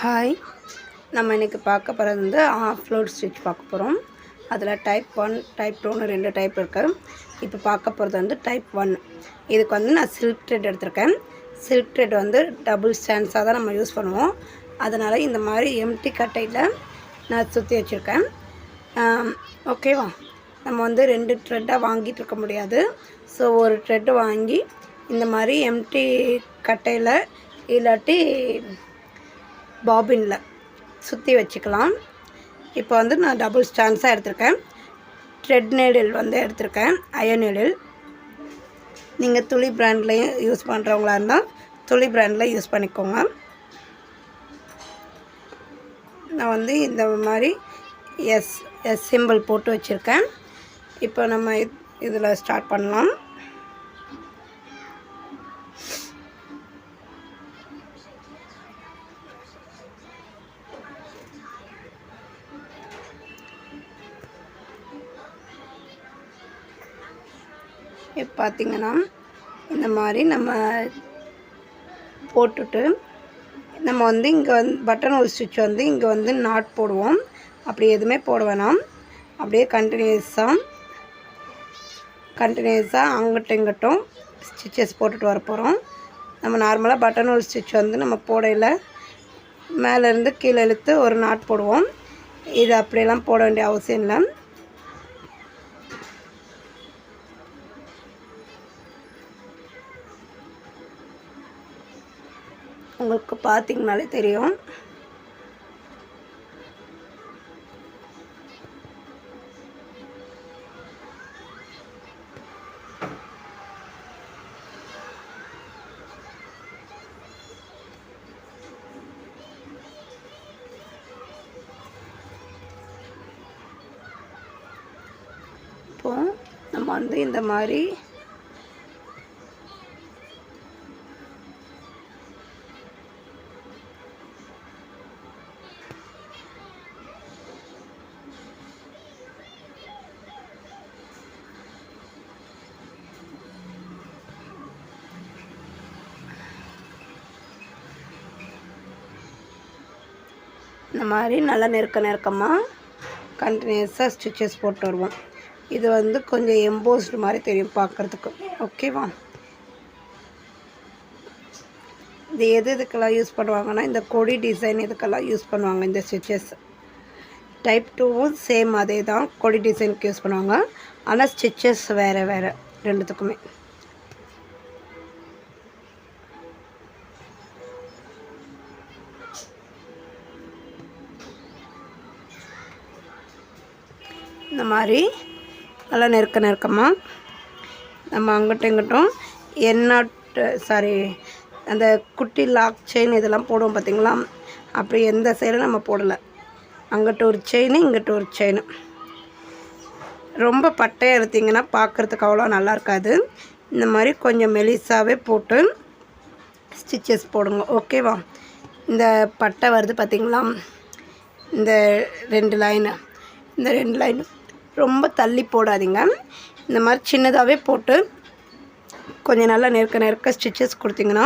Hi, நம்ம இன்றைக்கி பார்க்க போகிறது வந்து ஆஃப் லோட் ஸ்டிச் பார்க்க போகிறோம். அதில் டைப் 1 டைப் 2ன்னு 2 டைப் இருக்குது. இப்போ பார்க்க போகிறது வந்து டைப் 1. இதுக்கு வந்து நான் சில்க் த்ரெட் எடுத்திருக்கேன். சில்க் த்ரெட் வந்து டபுள் ஸ்டாண்ட்ஸாக தான் நம்ம யூஸ் பண்ணுவோம். அதனால் இந்த மாதிரி எம்டி கட்டையில் நான் சுற்றி வச்சுருக்கேன். ஓகேவா? நம்ம வந்து 2 த்ரெட்டாக வாங்கிட்டு இருக்க முடியாது. ஸோ ஒரு த்ரெட்டு வாங்கி இந்த மாதிரி எம்டி கட்டையில் இல்லாட்டி பாபினில் சுற்றி வச்சுக்கலாம். இப்போ வந்து நான் டபுள் ஸ்டாண்ட்ஸாக எடுத்திருக்கேன். த்ரெட் நீடில் வந்து எடுத்திருக்கேன், அயன் நீடில். நீங்கள் துளி பிராண்ட்லேயும் யூஸ் பண்ணுறவங்களா இருந்தால் துளி பிராண்டில் யூஸ் பண்ணிக்கோங்க. நான் வந்து இந்த மாதிரி எஸ் சிம்பிள் போட்டு வச்சுருக்கேன். இப்போ நம்ம இதில் ஸ்டார்ட் பண்ணலாம். இப்போ பார்த்திங்கன்னா இந்த மாதிரி நம்ம போட்டுட்டு நம்ம வந்து இங்கே வந்து பட்டன் ஹோல் ஸ்டிச் வந்து இங்கே வந்து நாட் போடுவோம். அப்படி எதுவுமே போட வேணாம். அப்படியே கண்டினியூஸாக அங்கிட்டும் இங்கிட்டும் ஸ்டிச்சஸ் போட்டுட்டு வர போகிறோம். நம்ம நார்மலாக பட்டன் ஹோல் ஸ்டிச் வந்து நம்ம போடையில் மேலேருந்து கீழே இழுத்து ஒரு நாட் போடுவோம். இது அப்படியெல்லாம் போட வேண்டிய அவசியம் இல்லை. உங்களுக்கு பார்த்திங்கனாலே தெரியும். இப்போ நம்ம வந்து இந்த மாதிரி நல்லா நெருக்கமாக கண்டினியூஸாக ஸ்டிச்சஸ் போட்டு வருவோம். இது வந்து கொஞ்சம் எம்போஸ்டு மாதிரி தெரியும் பார்க்குறதுக்கு. ஓகேவா? இது எதுக்கெல்லாம் யூஸ் பண்ணுவாங்கன்னா இந்த கொடி டிசைன் இதுக்கெல்லாம் யூஸ் பண்ணுவாங்க. இந்த ஸ்டிச்சஸ் டைப் 2வும் சேம் அதே தான், கொடி டிசைனுக்கு யூஸ் பண்ணுவாங்க. ஆனால் ஸ்டிச்சஸ் வேறு ரெண்டுத்துக்குமே. இந்த மாதிரி நல்லா நெருக்கமாக நம்ம அங்கிட்டும் இங்கிட்டும் அந்த குட்டி லாக் செயின் இதெல்லாம் போடுவோம் பார்த்திங்களா? அப்படி எந்த சைடும் நம்ம போடலை. அங்கிட்ட ஒரு செயின், இங்கிட்ட ஒரு செயின். ரொம்ப பட்டையாக எடுத்திங்கன்னா பார்க்குறதுக்கு அவ்வளோ நல்லா இருக்காது. இந்த மாதிரி கொஞ்சம் மெலிசாகவே போட்டு ஸ்டிச்சஸ் போடுங்க. ஓகேவா? இந்த பட்டை வருது பார்த்திங்களா? இந்த 2 லைனு ரொம்ப தள்ளி போடாதீங்க. இந்த மாதிரி சின்னதாகவே போட்டு கொஞ்சம் நல்லா நெருக்க ஸ்டிச்சஸ் கொடுத்திங்கன்னா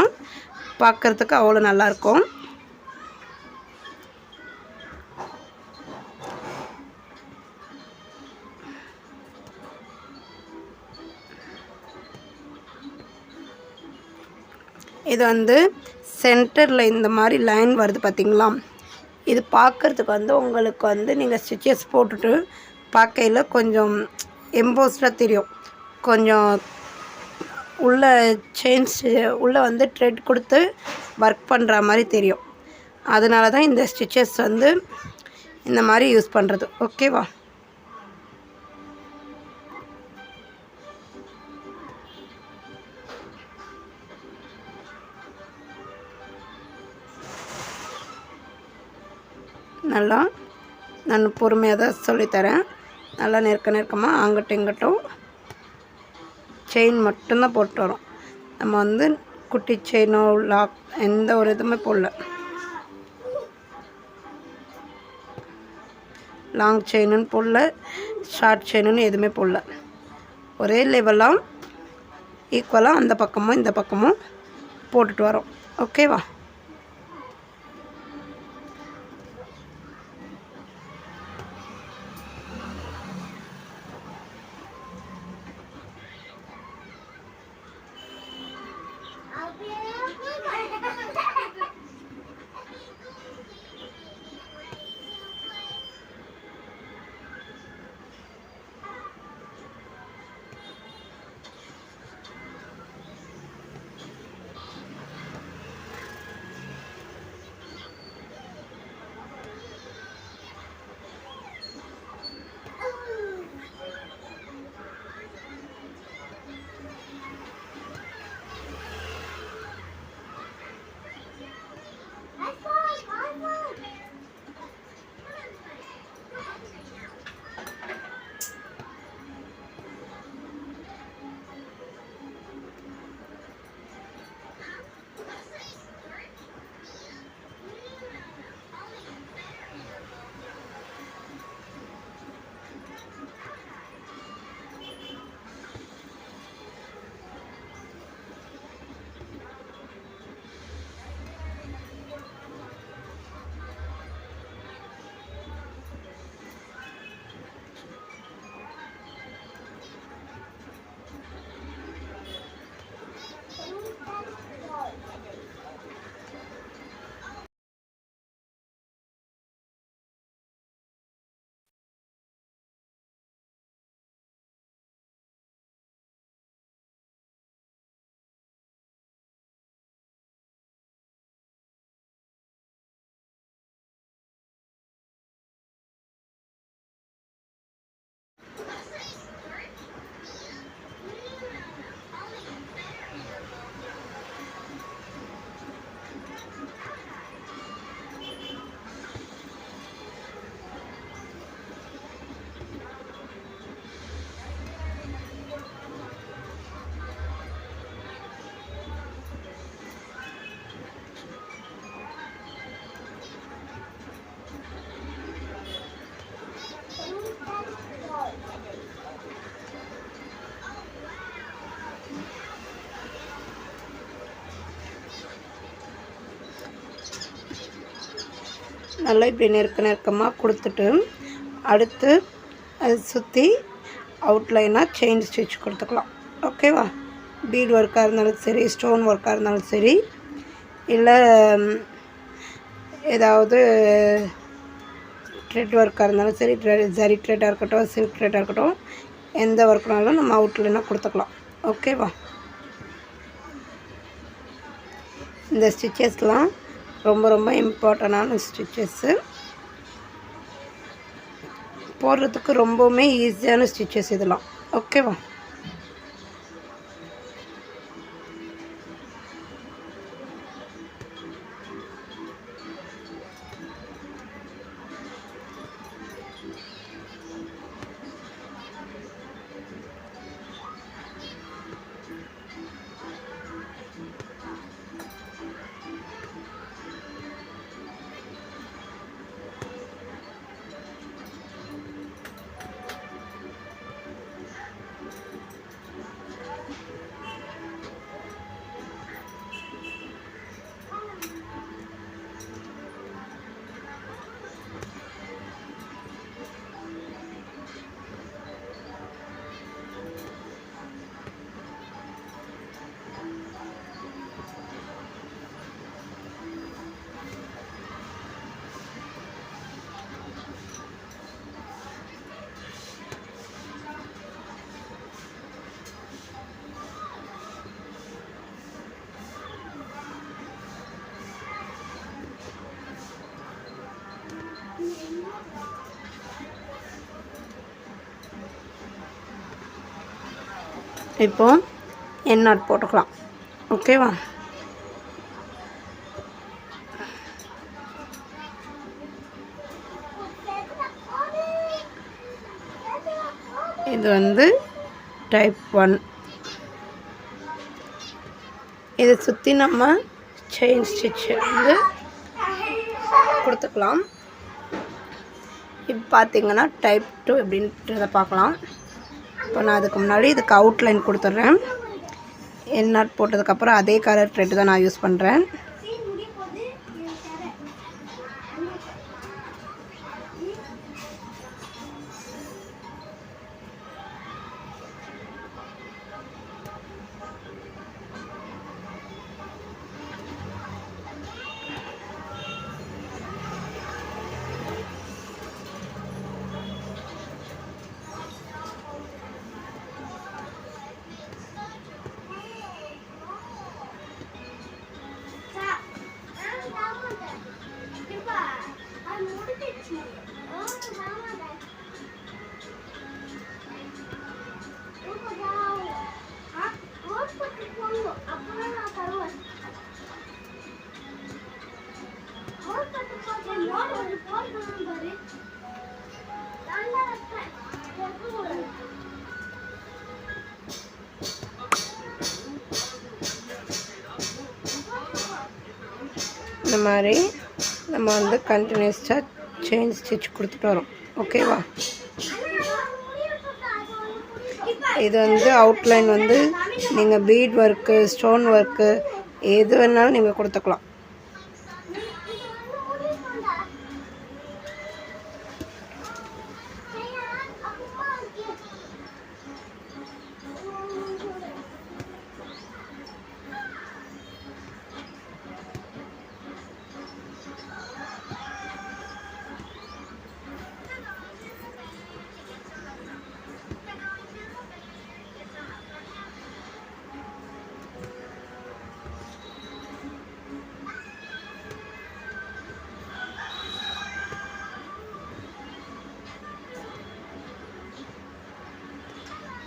பார்க்குறதுக்கு அவ்வளோ நல்லாயிருக்கும். இது வந்து சென்டரில் இந்த மாதிரி லைன் வருது பார்த்திங்களா? இது பார்க்குறதுக்கு வந்து உங்களுக்கு வந்து நீங்கள் ஸ்டிச்சஸ் போட்டுட்டு பார்க்கையில் கொஞ்சம் எம்போஸ்டாக தெரியும். கொஞ்சம் உள்ள உள்ளே வந்து த்ரெட் கொடுத்து ஒர்க் பண்ணுற மாதிரி தெரியும். அதனால தான் இந்த ஸ்டிச்சஸ் வந்து இந்த மாதிரி யூஸ் பண்ணுறது. ஓகேவா? நல்லா நான் பொறுமையாக தான் சொல்லித்தரேன். நல்லா நெருக்கமாக அங்கிட்டும் இங்கிட்டும் செயின் மட்டும்தான் போட்டு வரோம். நம்ம வந்து குட்டி செயினோ லாக் எந்த ஒரு இதுவுமே போடல. லாங் செயினுன்னு போடல, ஷார்ட் செயினுன்னு எதுவுமே போடல. ஒரே லெவலாக ஈக்குவலாக அந்த பக்கமும் இந்த பக்கமும் போட்டுட்டு வரோம். ஓகேவா? நல்லா இப்படி நெருக்கமாக கொடுத்துட்டு அடுத்து அதை சுற்றி அவுட்லைனாக செயின் ஸ்டிச் கொடுத்துக்கலாம். ஓகேவா? பீட் ஒர்க்காக இருந்தாலும் சரி, ஸ்டோன் ஒர்க்காக இருந்தாலும் சரி, இல்லை ஏதாவது த்ரெட் ஒர்க்காக இருந்தாலும் சரி, ஜரி த்ரெட்டாக இருக்கட்டும், சில்க் த்ரெட்டாக இருக்கட்டும், எந்த ஒர்க்னாலும் நம்ம அவுட்லைனாக கொடுத்துக்கலாம். ஓகேவா? இந்த ஸ்டிச்சஸ்லாம் ரொம்ப ரொம்ப இம்பார்ட்டண்டான ஸ்டிச்சஸ்ஸு, போடுறதுக்கு ரொம்பவுமே ஈஸியான ஸ்டிச்சஸ் இதெல்லாம். ஓகேவா? இப்போ என் நாட் போட்டுக்கலாம். ஓகேவா? இது வந்து டைப் 1. இதை சுற்றி நம்ம செயின் ஸ்டிச் வந்து கொடுத்துக்கலாம். இப்போ பார்த்திங்கன்னா டைப் 2 எப்படின்றத பார்க்கலாம். இப்போ நான் அதுக்கு முன்னாடி இதுக்கு அவுட்லைன் கொடுத்துட்றேன். என் நாட் போட்டதுக்கப்புறம் அதே கலர் த்ரெட் தான் நான் யூஸ் பண்ணுறேன். இந்த மாதிரி நம்ம வந்து கண்டினியூஸாக செயின் ஸ்டிச் கொடுத்துட்டு வரோம். ஓகேவா? இது வந்து அவுட்லைன் வந்து நீங்கள் பீட் ஒர்க்கு, ஸ்டோன் ஒர்க்கு எது வேணாலும் நீங்கள் கொடுத்துக்கலாம்.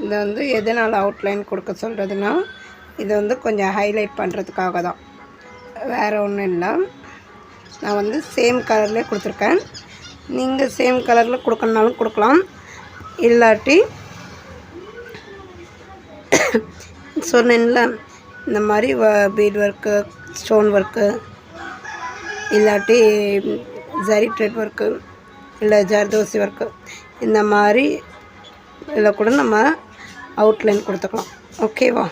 இதை வந்து எதனால் அவுட்லைன் கொடுக்க சொல்கிறதுனா, இதை வந்து கொஞ்சம் ஹைலைட் பண்ணுறதுக்காக தான், வேறு ஒன்றும் இல்லை. நான் வந்து சேம் கலர்லேயே கொடுத்துருக்கேன். நீங்கள் சேம் கலரில் கொடுக்கணுனாலும் கொடுக்கலாம். இல்லாட்டி சொன்னேன்ல இந்த மாதிரி பீட் ஒர்க்கு, ஸ்டோன் ஒர்க்கு, இல்லாட்டி ஜரி த்ரெட் ஒர்க்கு, இல்லை ஜர்தோசி ஒர்க்கு, இந்த மாதிரி இதில் கூட நம்ம அவுட்லைன் கொடுத்துக்கலாம். ஓகேவா?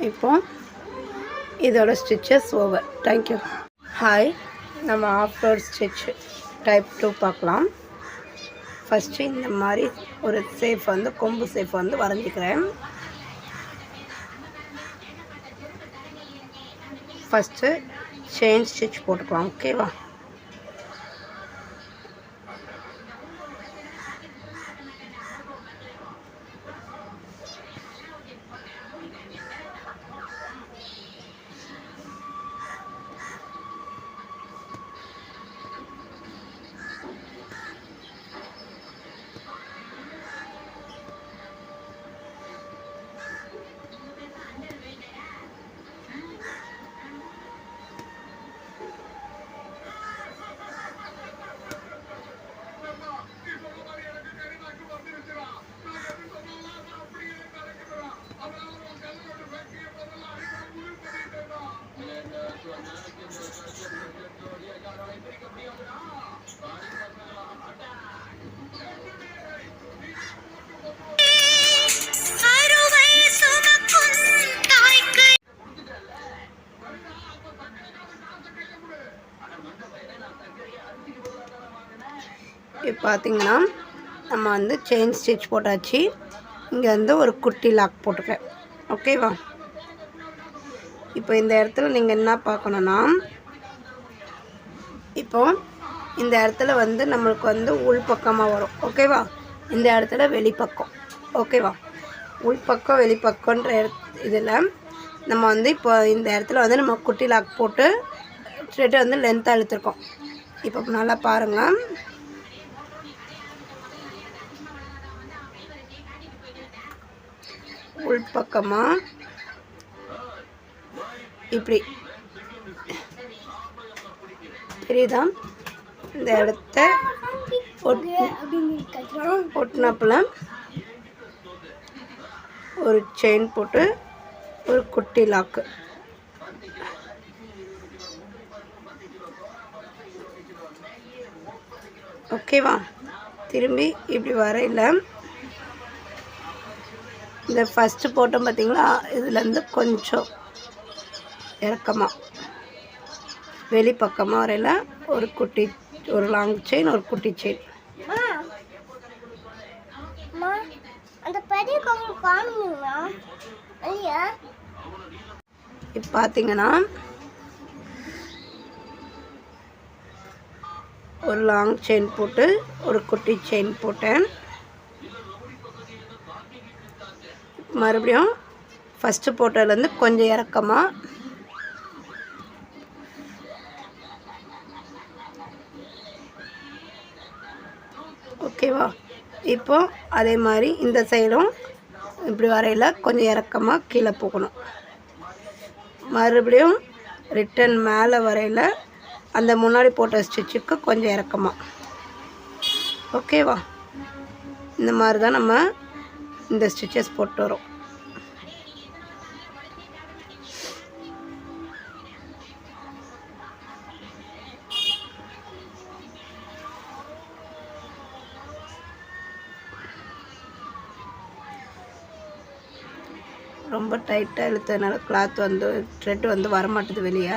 இப்போ இதோட ஸ்டிச்சஸ் ஓவர். தேங்க்யூ. ஹாய், நம்ம ஆஃப் ஃப்ளோர் ஸ்டிச் டைப் 2 பார்க்கலாம். ஃபஸ்ட்டு இந்த மாதிரி ஒரு சேஃப் வந்து கொம்பு சேஃப் வந்து வரைஞ்சிக்கிறேன். ஃபஸ்ட்டு செயின் ஸ்டிச் போட்டுக்கலாம். ஓகேவா? இப்போ பார்த்திங்கன்னா நம்ம வந்து செயின் ஸ்டிச் போட்டாச்சு. இங்கே வந்து ஒரு குட்டி லாக் போட்டுக்கிறேன். ஓகேவா? இப்போ இந்த இடத்துல நீங்கள் என்ன பார்க்கணுன்னா, இப்போ இந்த இடத்துல வந்து நம்மளுக்கு வந்து உள்பக்கமாக வரும். ஓகேவா? இந்த இடத்துல வெளிப்பக்கம். ஓகேவா? உள்பக்கம் வெளிப்பக்கன்ற இதில் நம்ம வந்து இப்போ இந்த இடத்துல வந்து நம்ம குட்டி லாக் போட்டு த்ரெட்டை வந்து லென்த்தாக இழுத்துருக்கோம். இப்போ நல்லா பாருங்கள். உள்பக்கமாக இப்படி தெரியுதா? இந்த இடத்த ஒட்டினப்பில் ஒரு செயின் போட்டு ஒரு குட்டி லாக்கு. ஓகேவா? திரும்பி இப்படி வரையில் இந்த ஃபஸ்ட்டு போட்டோம் பார்த்திங்களா, இதுலேருந்து கொஞ்சம் இறக்கமாக வெளிப்பக்கமாக வரையில் ஒரு லாங் செயின், ஒரு குட்டி செயின். இப்போ பார்த்தீங்கன்னா ஒரு லாங் செயின் போட்டு ஒரு குட்டி செயின் போட்டேன். மறுபடியும் ஃபஸ்ட்டு போட்டதுலேருந்து கொஞ்சம் இறக்கமாக ஓகேவா? இப்போ அதே மாதிரி இந்த சைடும் இப்படி வரையில் கொஞ்சம் இறக்கமாக கீழே போகணும். மறுபடியும் ரிட்டன் மேலே வரையில் அந்த முன்னாடி போட்ட ஸ்டிச்சுக்கு கொஞ்சம் இறக்கமாக. ஓகேவா? இந்த மாதிரி தான் நம்ம இந்த ஸ்டிச்சஸ் போட்டு வரோம். ரொம்ப டைட்டாக இழுத்ததுனால கிளாத் வந்து த்ரெட் வந்து வரமாட்டுது வெளியே.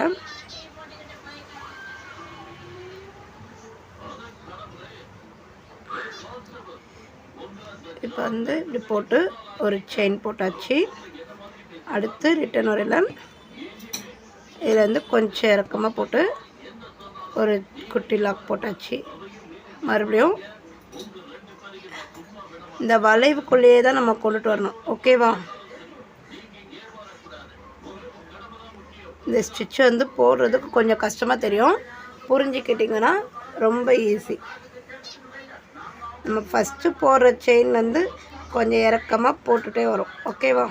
இப்போ வந்து இப்படி போட்டு ஒரு செயின் போட்டாச்சு. அடுத்து ரிட்டன் வரையில் இதில் வந்து கொஞ்சம் இறக்கமாக போட்டு ஒரு குட்டி லாக் போட்டாச்சு. மறுபடியும் இந்த வளைவுக்குள்ளேயே தான் நம்ம கொண்டுட்டு வரணும். ஓகேவா? இந்த ஸ்டிச் வந்து போடுறதுக்கு கொஞ்சம் கஷ்டமாக தெரியும். புரிஞ்சுக்கிட்டிங்கன்னா ரொம்ப ஈஸி. நம்ம ஃபஸ்ட்டு போடுற செயின்லேருந்து கொஞ்சம் இறக்கமாக போட்டுகிட்டே வரும். ஓகேவா?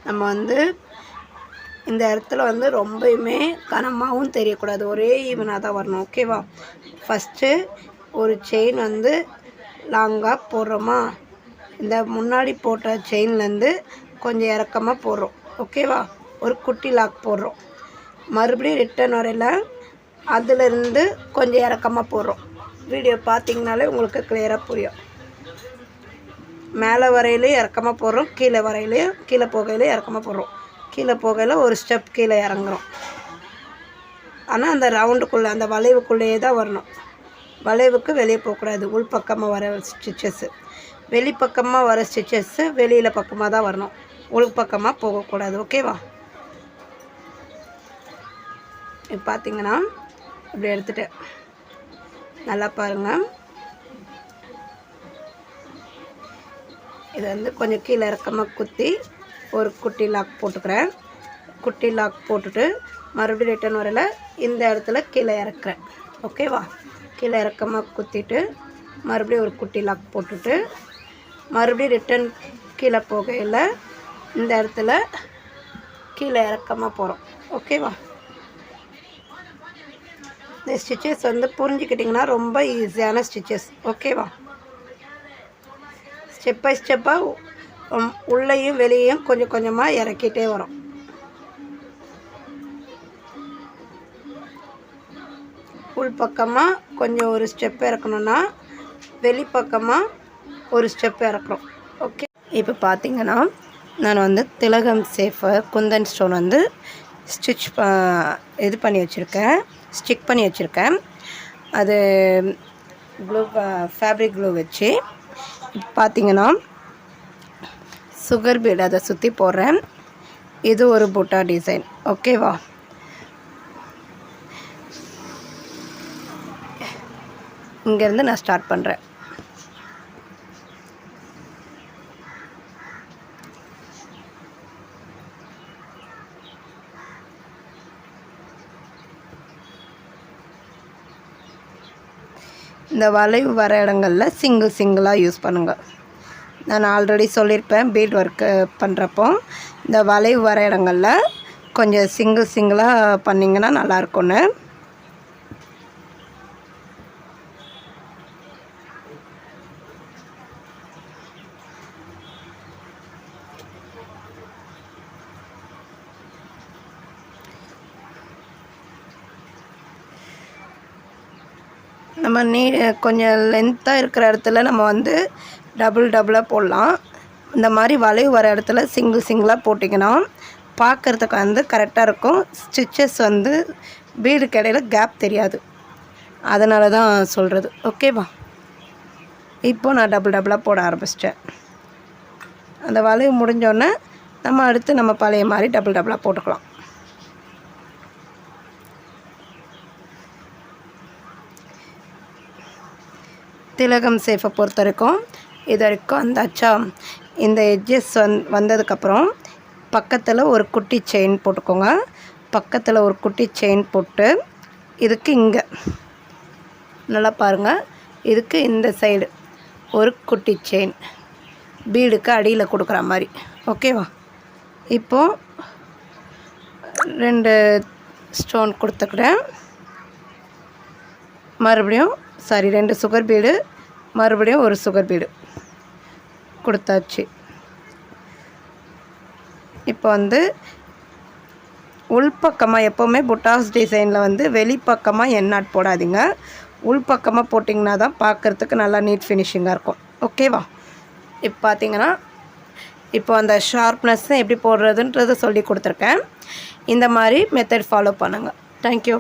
நம்ம வந்து இந்த இடத்துல வந்து ரொம்பவுமே கனமாகவும் தெரியக்கூடாது, ஒரே ஈவனாக தான் வரணும். ஓகேவா? ஃபஸ்ட்டு ஒரு செயின் வந்து லாங்காக போடுறோமா, இந்த முன்னாடி போட்ட செயின்லேருந்து கொஞ்சம் இறக்கமாக போடுறோம். ஓகேவா? ஒரு குட்டி லாக் போடுறோம். மறுபடியும் ரிட்டன் வரையில் அதிலிருந்து கொஞ்சம் இறக்கமாக போடுறோம். வீடியோ பார்த்திங்கனாலே உங்களுக்கு கிளியராக புரியும். மேலே வரையிலையும் இறக்கமாக போடுறோம், கீழே வரையிலையும் கீழே போகையிலையும் இறக்கமாக போடுறோம். கீழே போகையில் ஒரு ஸ்டெப் கீழே இறங்குறோம். ஆனால் அந்த ரவுண்டுக்குள்ளே அந்த வளைவுக்குள்ளேயே தான் வரணும். வளைவுக்கு வெளியே போகக்கூடாது. உள் பக்கமாக வர ஸ்டிச்சஸ்ஸு, வெளிப்பக்கமாக வர ஸ்டிச்சஸ்ஸு வெளியில் பக்கமாக தான் வரணும், உள் பக்கமாக போகக்கூடாது. ஓகேவா? இப்போ பார்த்திங்கன்னா இப்படி எடுத்துகிட்டு நல்லா பாருங்கள். இது வந்து கொஞ்சம் கீழே இறக்கமாக குத்தி ஒரு குட்டி லாக் போட்டுக்கிறேன். குட்டி லாக் போட்டுட்டு மறுபடியும் ரிட்டன் வரையில் இந்த இடத்துல கீழே இறக்குறேன். ஓகேவா? கீழே இறக்கமாக குத்திட்டு மறுபடியும் ஒரு குட்டி லாக் போட்டுட்டு மறுபடியும் ரிட்டன் கீழே போகையில் இந்த இடத்துல கீழே இறக்கமாக போகிறோம். ஓகேவா? இந்த ஸ்டிச்சஸ் வந்து புரிஞ்சுக்கிட்டிங்கன்னா ரொம்ப ஈஸியான ஸ்டிச்சஸ். ஓகேவா? ஸ்டெப் பை ஸ்டெப்பாக உள்ளேயும் வெளியேயும் கொஞ்சம் கொஞ்சமாக இறக்கிட்டே வரும். உள் பக்கமாக கொஞ்சம் ஒரு ஸ்டெப் இறக்கணுன்னா வெளிப்பக்கமாக ஒரு ஸ்டெப் இறக்குறோம். ஓகே, இப்போ பார்த்திங்கன்னா நான் வந்து திலகம் சேஃபர் குந்தன் ஸ்டோன் வந்து ஸ்டிச் பண்ணி வச்சுருக்கேன், ஸ்டிக் பண்ணி வச்சுருக்கேன். அது க்ளூ ஃபேப்ரிக் க்ளூ வச்சு பார்த்திங்கன்னா சுகர் பீட் அதை சுற்றி போடுறேன். இது ஒரு புட்டா டிசைன். ஓகேவா? இங்கேருந்து நான் ஸ்டார்ட் பண்ணுறேன். இந்த வளைவு வர இடங்களில் சிங்கிளாக யூஸ் பண்ணுங்கள். நான் ஆல்ரெடி சொல்லியிருப்பேன், பீட் ஒர்க்கு பண்ணுறப்போ இந்த வளைவு வர இடங்களில் கொஞ்சம் சிங்கிளாக பண்ணிங்கன்னா நல்லாயிருக்கும்னு. நம்ம கொஞ்சம் லென்த்தாக இருக்கிற இடத்துல நம்ம வந்து டபுளாக போடலாம். இந்த மாதிரி வளைவு வர இடத்துல சிங்கிளாக போட்டிங்கன்னா பார்க்குறதுக்கு வந்து கரெக்டாக இருக்கும். ஸ்டிச்சஸ் வந்து பீடுக்கு இடையில கேப் தெரியாது, அதனால தான் சொல்கிறது. ஓகேவா? இப்போ நான் டபுளாக போட ஆரம்பிச்சிட்டேன். அந்த வளைவு முடிஞ்சோடனே நம்ம அடுத்து நம்ம பழைய மாதிரி டபுளாக போட்டுக்கலாம். திலகம் சேஃபை பொறுத்த வரைக்கும் இது வரைக்கும் அந்த அச்சா இந்த எட்ஜஸ் வந்ததுக்கப்புறம் பக்கத்தில் ஒரு குட்டி செயின் போட்டுக்கோங்க. பக்கத்தில் ஒரு குட்டி செயின் போட்டு இதுக்கு இங்கே நல்லா பாருங்கள், இதுக்கு இந்த சைடு ஒரு குட்டி செயின் பீடுக்கு அடியில் கொடுக்குற மாதிரி. ஓகேவா? இப்போது 2 ஸ்டோன் கொடுத்துக்கிறேன். மறுபடியும் 2 சுகர் பீடு, மறுபடியும் ஒரு சுகர் பீடு கொடுத்தாச்சு. இப்போ வந்து உள்பக்கமாக எப்போவுமே புட்டாஸ் டிசைனில் வந்து வெளிப்பக்கமாக எண்ணாட் போடாதீங்க. உள்பக்கமாக போட்டிங்கன்னா தான் பார்க்குறதுக்கு நல்லா நீட் ஃபினிஷிங்காக இருக்கும். ஓகேவா? இப்போ பார்த்திங்கன்னா இப்போ அந்த ஷார்ப்னஸ் எப்படி போடுறதுன்றதை சொல்லி கொடுத்துருக்கேன். இந்த மாதிரி மெத்தட் ஃபாலோ பண்ணுங்கள். தேங்க்யூ.